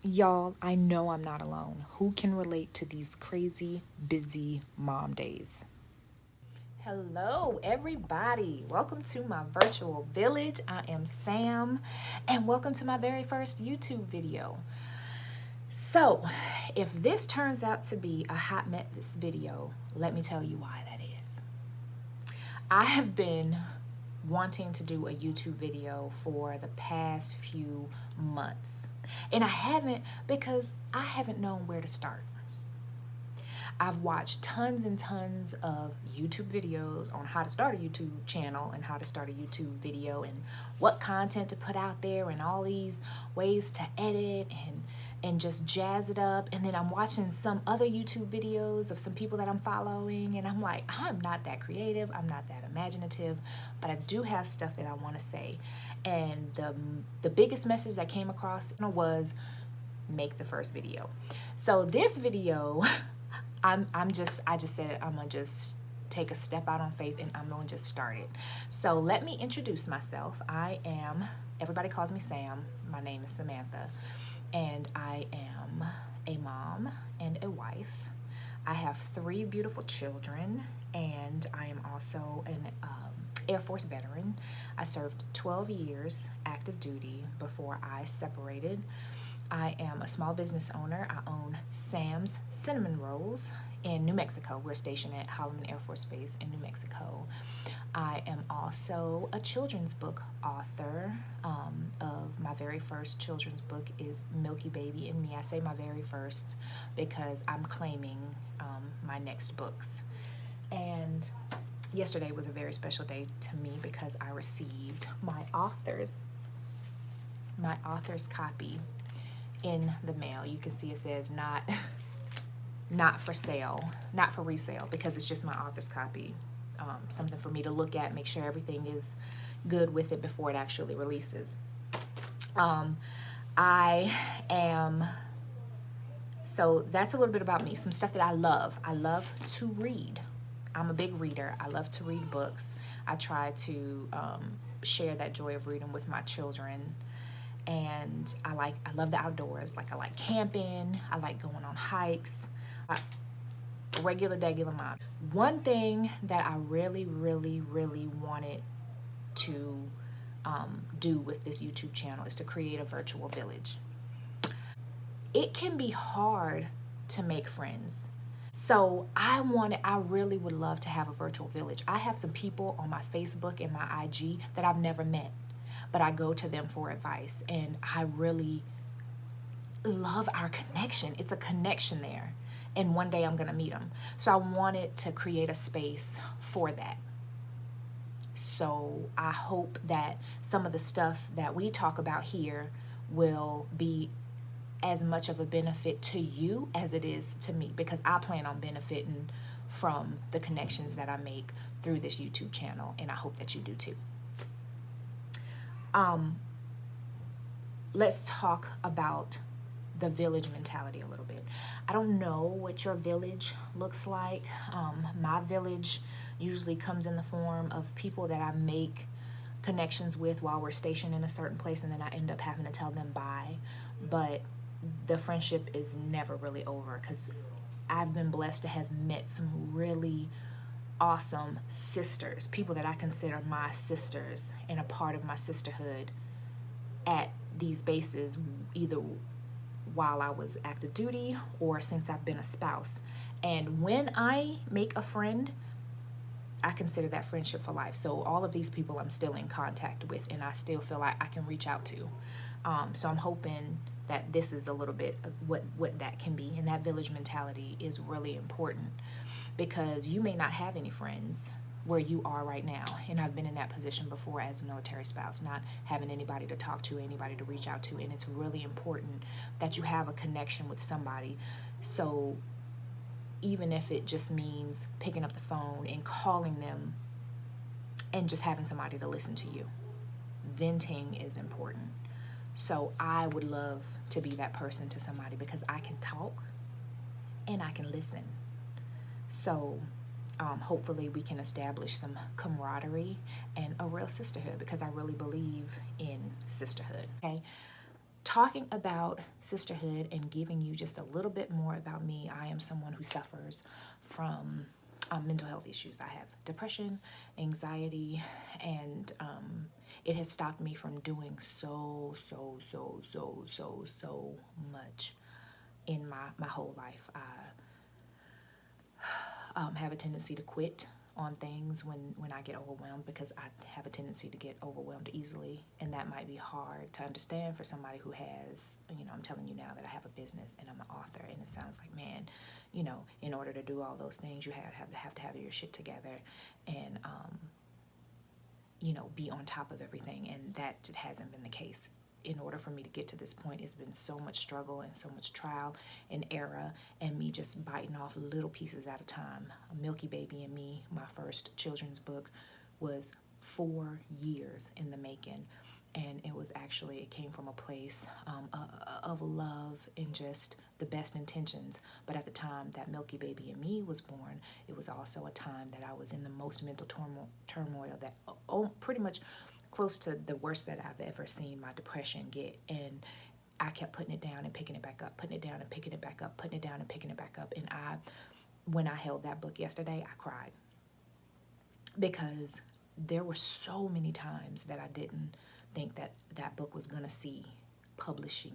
Y'all, I know I'm not alone. Who can relate to these crazy, busy mom days? Hello, everybody. Welcome to my virtual village. I am Sam, and welcome to my very first YouTube video. So, if this turns out to be a hot mess video, let me tell you why that is. I have been wanting to do a YouTube video for the past few months. And I haven't because I haven't known where to start. I've watched tons and tons of YouTube videos on how to start a YouTube channel and how to start a YouTube video and what content to put out there and all these ways to edit and just jazz it up. And then I'm watching some other YouTube videos of some people that I'm following, and I'm like, I'm not that creative, I'm not that imaginative, but I do have stuff that I want to say. And the biggest message that came across was make the first video. So this video, I just said I'm gonna just take a step out on faith and I'm gonna just start it. So let me introduce myself. Everybody calls me Sam. My name is Samantha, and I am a mom and a wife. I have 3 beautiful children, and I am also an Air Force veteran. I served 12 years active duty before I separated. I am a small business owner. I own Sam's Cinnamon Rolls in New Mexico. We're stationed at Holloman Air Force Base in New Mexico. I am also a children's book author. Of my very first children's book is Milky Baby and Me. I say my very first because I'm claiming my next books. And yesterday was a very special day to me because I received my author's copy in the mail. You can see it says not for sale, not for resale, because it's just my author's copy. Something for me to look at, make sure everything is good with it before it actually releases. So that's a little bit about me, some stuff that I love. I love to read. I'm a big reader. I love to read books. I try to share that joy of reading with my children. And I love the outdoors. Like, I like camping. I like going on hikes. Regular mom. One thing that I really, really, really wanted to do with this YouTube channel is to create a virtual village. It can be hard to make friends. So I really would love to have a virtual village. I have some people on my Facebook and my IG that I've never met, but I go to them for advice, and I really love our connection. It's a connection there, and one day I'm gonna meet them. So I wanted to create a space for that. So I hope that some of the stuff that we talk about here will be as much of a benefit to you as it is to me, because I plan on benefiting from the connections that I make through this YouTube channel, and I hope that you do too. Let's talk about the village mentality a little bit. I don't know what your village looks like. My village usually comes in the form of people that I make connections with while we're stationed in a certain place, and then I end up having to tell them bye. But the friendship is never really over, because I've been blessed to have met some really awesome sisters, people that I consider my sisters and a part of my sisterhood at these bases, either while I was active duty or since I've been a spouse. And when I make a friend, I consider that friendship for life. So all of these people I'm still in contact with, and I still feel like I can reach out to. So I'm hoping that this is a little bit of what that can be. And that village mentality is really important, because you may not have any friends where you are right now. And I've been in that position before as a military spouse, not having anybody to talk to, anybody to reach out to. And it's really important that you have a connection with somebody. So even if it just means picking up the phone and calling them and just having somebody to listen to you, venting is important. So I would love to be that person to somebody, because I can talk and I can listen. So hopefully we can establish some camaraderie and a real sisterhood, because I really believe in sisterhood. Okay. talking about sisterhood and giving you just a little bit more about me. I am someone who suffers from mental health issues. I have depression, anxiety, and it has stopped me from doing so much in my whole life. I have a tendency to quit on things when I get overwhelmed, because I have a tendency to get overwhelmed easily, and that might be hard to understand for somebody who has, I'm telling you now that I have a business and I'm an author, and it sounds like, man, in order to do all those things, you have to have your shit together and be on top of everything, and that hasn't been the case. In order for me to get to this point, it's been so much struggle and so much trial and error, and me just biting off little pieces at a time. Milky Baby and Me, my first children's book, was 4 years in the making, and it came from a place of love and just the best intentions. But at the time that Milky Baby and Me was born, it was also a time that I was in the most mental turmoil that pretty much close to the worst that I've ever seen my depression get. And I kept putting it down and picking it back up, putting it down and picking it back up, putting it down and picking it back up. And when I held that book yesterday, I cried, because there were so many times that I didn't think that that book was going to see published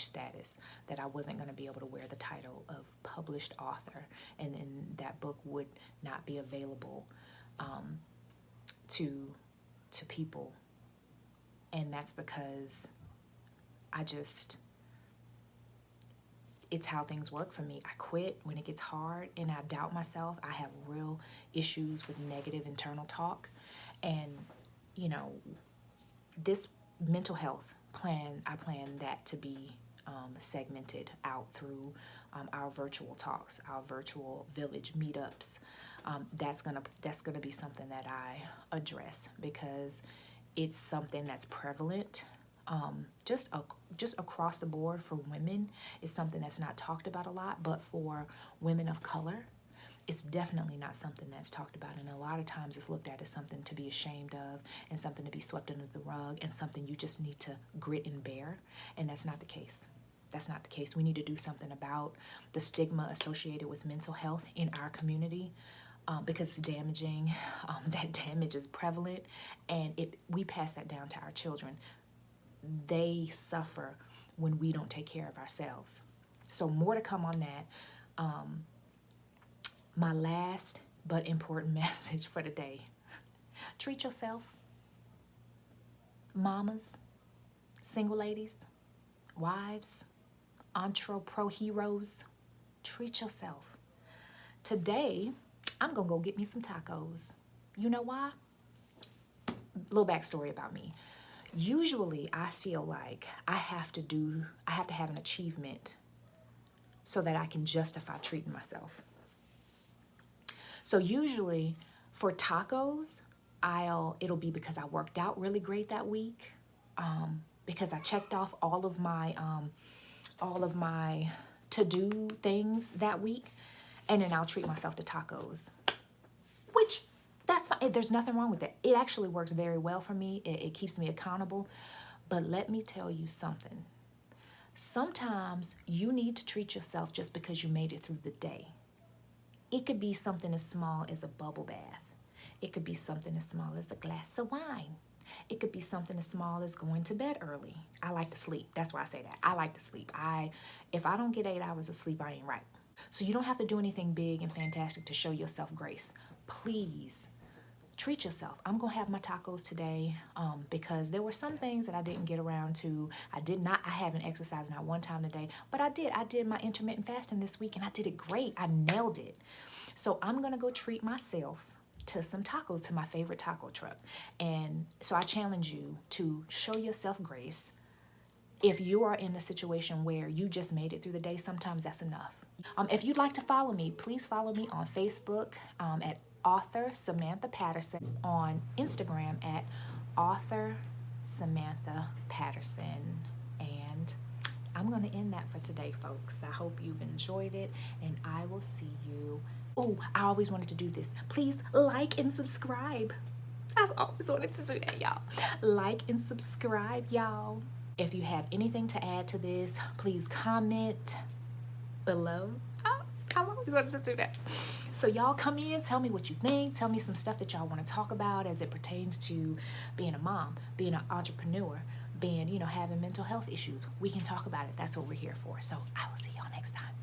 status, that I wasn't going to be able to wear the title of published author, and then that book would not be available to people. And that's because it's how things work for me. I quit when it gets hard and I doubt myself. I have real issues with negative internal talk. And, this mental health plan, I plan that to be segmented out through our virtual talks, our virtual village meetups. That's gonna be something that I address, because it's something that's prevalent just across the board for women. Is something that's not talked about a lot, but for women of color, it's definitely not something that's talked about. And a lot of times it's looked at as something to be ashamed of, and something to be swept under the rug, and something you just need to grit and bear. And that's not the case. That's not the case. We need to do something about the stigma associated with mental health in our community, because it's damaging. That damage is prevalent, and we pass that down to our children. They suffer when we don't take care of ourselves. So more to come on that. My last but important message for today: treat yourself. Mamas, single ladies, wives, pro heroes, treat yourself. Today, I'm gonna go get me some tacos. You know why? Little backstory about me. Usually I feel like I have to have an achievement so that I can justify treating myself. So usually for tacos, it'll be because I worked out really great that week, because I checked off all of my to-do things that week, and then I'll treat myself to tacos, which that's fine. There's nothing wrong with that. It actually works very well for me. It keeps me accountable. But let me tell you something. Sometimes you need to treat yourself just because you made it through the day. It could be something as small as a bubble bath. It could be something as small as a glass of wine. It could be something as small as going to bed early. I like to sleep. That's why I say that. I like to sleep. If I don't get 8 hours of sleep, I ain't right. So you don't have to do anything big and fantastic to show yourself grace. Please treat yourself. I'm going to have my tacos today because there were some things that I didn't get around to. I haven't exercised not one time today, but I did. I did my intermittent fasting this week, and I did it great. I nailed it. So I'm going to go treat myself to some tacos, to my favorite taco truck. And so I challenge you to show yourself grace. If you are in a situation where you just made it through the day, sometimes that's enough. If you'd like to follow me, please follow me on Facebook at author Samantha Patterson, on Instagram at author Samantha Patterson. And I'm going to end that for today, folks. I hope you've enjoyed it, and I will see you. Oh, I always wanted to do this. Please like and subscribe. I've always wanted to do that, y'all. Like and subscribe, y'all. If you have anything to add to this, please comment below. Oh, I always wanted to do that. So y'all come in, tell me what you think, tell me some stuff that y'all want to talk about as it pertains to being a mom, being an entrepreneur, being, having mental health issues. We can talk about it. That's what we're here for. So I will see y'all next time.